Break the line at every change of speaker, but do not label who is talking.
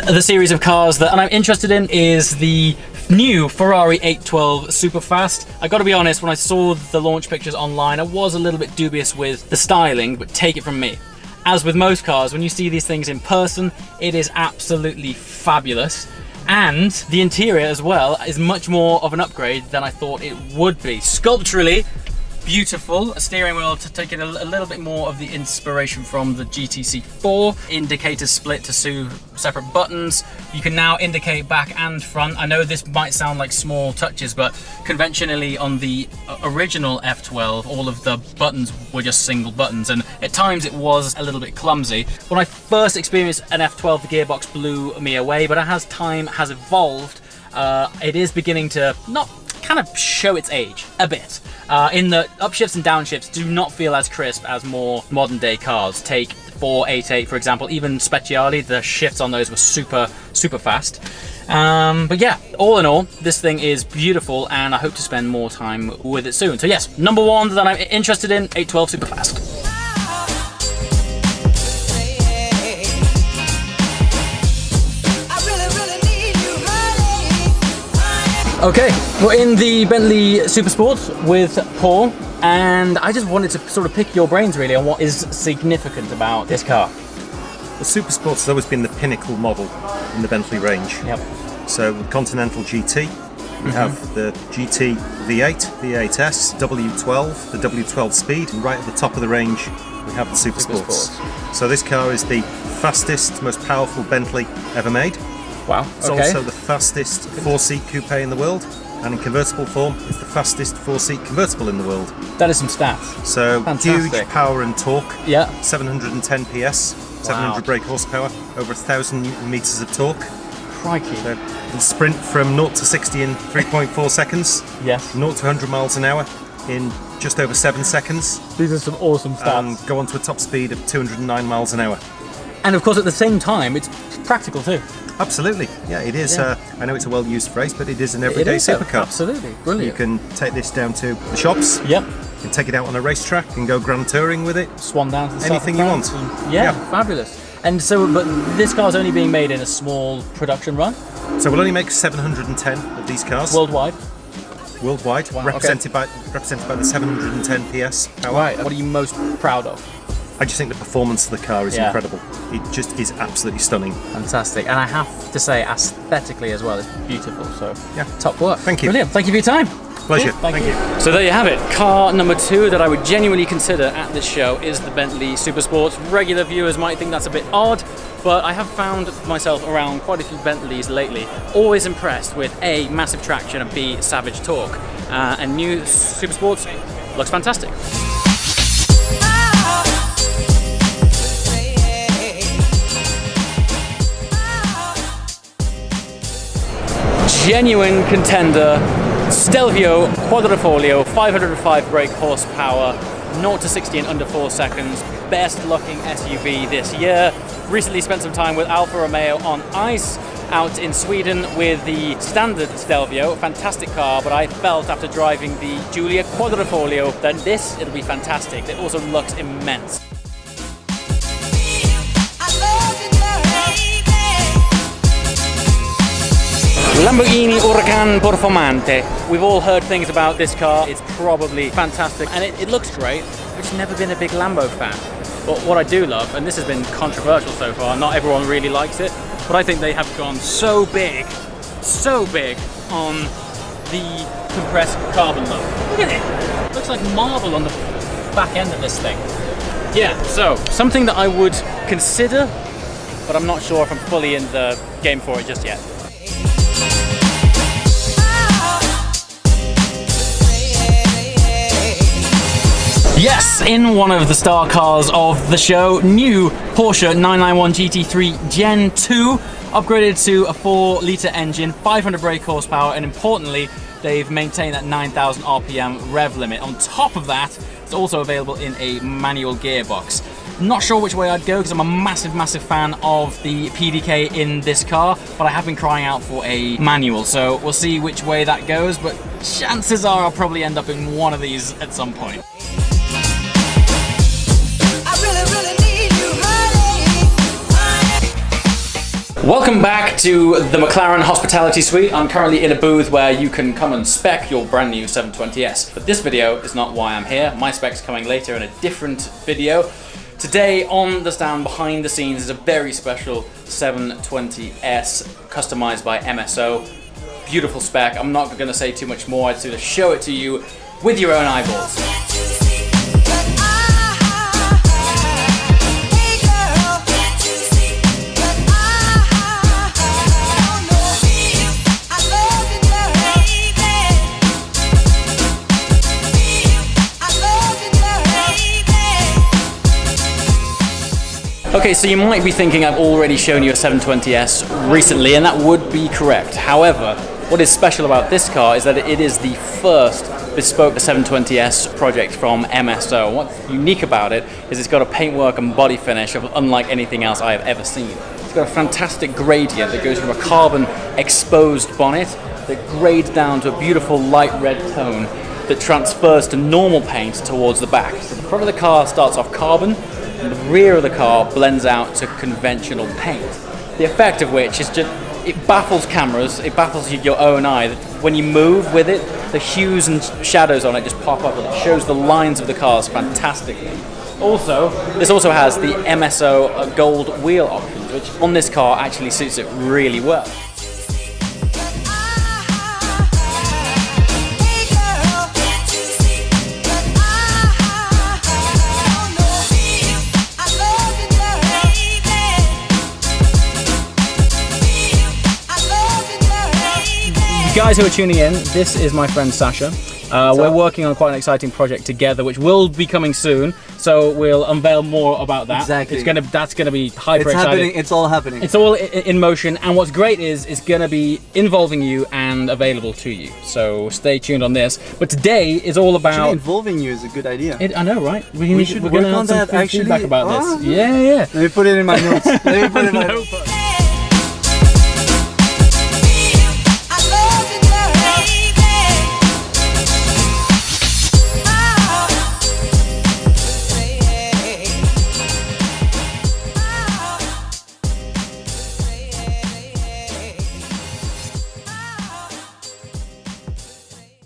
the series of cars that I'm interested in is the new Ferrari 812 Superfast. I gotta be honest, when I saw the launch pictures online, I was a little bit dubious with the styling, but take it from me. As with most cars, when you see these things in person, it is absolutely fabulous. And the interior as well is much more of an upgrade than I thought it would be. Sculpturally, beautiful. A steering wheel to take it a little bit more of the inspiration from the GTC4. Indicators split to two separate buttons. You can now indicate back and front. I know this might sound like small touches, but conventionally on the original F12, all of the buttons were just single buttons, and at times it was a little bit clumsy. When I first experienced an F12, the gearbox blew me away, but as time has evolved, it is beginning to not kind of show its age a bit. In the upshifts and downshifts do not feel as crisp as more modern day cars. Take 488 for example, even Speciali, the shifts on those were super fast. But yeah, all in all, this thing is beautiful and I hope to spend more time with it soon. So yes, number one that I'm interested in, 812 Superfast. Okay, we're in the Bentley Supersport with Paul, and I just wanted to sort of pick your brains really on what is significant about this car.
The Supersport has always been the pinnacle model in the Bentley range.
Yep.
So with Continental GT, we have the GT V8, V8S, W12, the W12 Speed, and right at the top of the range we have the Supersports. So this car is the fastest, most powerful Bentley ever made.
Wow.
It's also the fastest four-seat coupe in the world, and in convertible form, it's the fastest four-seat convertible in the world.
That is some stats.
So
fantastic.
Huge power and torque.
Yeah.
710 PS, 700 brake horsepower, over 1,000 Newton meters of torque.
Crikey.
So you sprint from 0 to 60 in 3.4 seconds.
Yes.
0 to 100 miles an hour in just over 7 seconds.
These are some awesome stats.
And go on to a top speed of 209 miles an hour.
And of course, at the same time, it's practical too.
Absolutely, yeah, it is.
Yeah.
I know it's a well-used phrase, but it is an everyday supercar.
Absolutely, brilliant.
You can take this down to the shops.
Yep.
You can take it out on a racetrack and go grand touring with it.
Swan down to the
anything you want.
Yeah, fabulous. And so, but this car's only being made in a small production run?
So we'll only make 710 of these cars.
Worldwide?
Worldwide,
wow,
represented by the 710 PS power.
Right, what are you most proud of?
I just think the performance of the car is incredible. It just is absolutely stunning.
Fantastic. And I have to say, aesthetically as well, it's beautiful. So,
yeah,
top work.
Thank you.
Brilliant. Thank you for your time.
Pleasure.
Cool. Thank you. So there you have it. Car number 2 that I would genuinely consider at this show is the Bentley Supersport. Regular viewers might think that's a bit odd, but I have found myself around quite a few Bentleys lately. Always impressed with A, massive traction, and B, savage torque. And new Supersports looks fantastic. Genuine contender, Stelvio Quadrifoglio, 505 brake horsepower, 0 to 60 in under 4 seconds, best looking SUV this year. Recently spent some time with Alfa Romeo on ice out in Sweden with the standard Stelvio, fantastic car, but I felt after driving the Giulia Quadrifoglio that it'll be fantastic. It also looks immense. Lamborghini Huracan Performante. We've all heard things about this car. It's probably fantastic and it looks great. I've just never been a big Lambo fan. But what I do love, and this has been controversial so far, not everyone really likes it, but I think they have gone so big on the compressed carbon look. Look at it. It looks like marble on the back end of this thing. Yeah, so something that I would consider, but I'm not sure if I'm fully in the game for it just yet. Yes, in one of the star cars of the show, new Porsche 991 GT3 Gen 2, upgraded to a 4-litre engine, 500 brake horsepower, and importantly, they've maintained that 9,000 RPM rev limit. On top of that, it's also available in a manual gearbox. Not sure which way I'd go because I'm a massive fan of the PDK in this car, but I have been crying out for a manual, so we'll see which way that goes, but chances are I'll probably end up in one of these at some point. Welcome back to the McLaren Hospitality Suite. I'm currently in a booth where you can come and spec your brand new 720S. But this video is not why I'm here. My spec's coming later in a different video. Today on the stand behind the scenes is a very special 720S customized by MSO. Beautiful spec. I'm not going to say too much more. I'd sooner show it to you with your own eyeballs. Okay, so you might be thinking I've already shown you a 720S recently, and that would be correct. However, what is special about this car is that it is the first bespoke 720S project from MSO. What's unique about it is it's got a paintwork and body finish of unlike anything else I have ever seen. It's got a fantastic gradient that goes from a carbon exposed bonnet that grades down to a beautiful light red tone that transfers to normal paint towards the back. So the front of the car starts off carbon, and the rear of the car blends out to conventional paint. The effect of which is just, it baffles cameras, it baffles your own eye. That when you move with it, the hues and shadows on it just pop up and it shows the lines of the cars fantastically. Also, this also has the MSO gold wheel options, which on this car actually suits it really well. Guys who are tuning in, this is my friend Sasha. We're working on quite an exciting project together, which will be coming soon. So we'll unveil more about that.
Exactly.
That's gonna be hyper exciting.
Happening. It's all happening.
It's all in motion, and what's great is it's gonna be involving you and available to you. So stay tuned on this. But today is all about
actually, involving you is a good idea.
I know, right?
We should work on that. Actually,
feedback about this. Yeah.
Let me put it in my notes. Let me put it in my notes.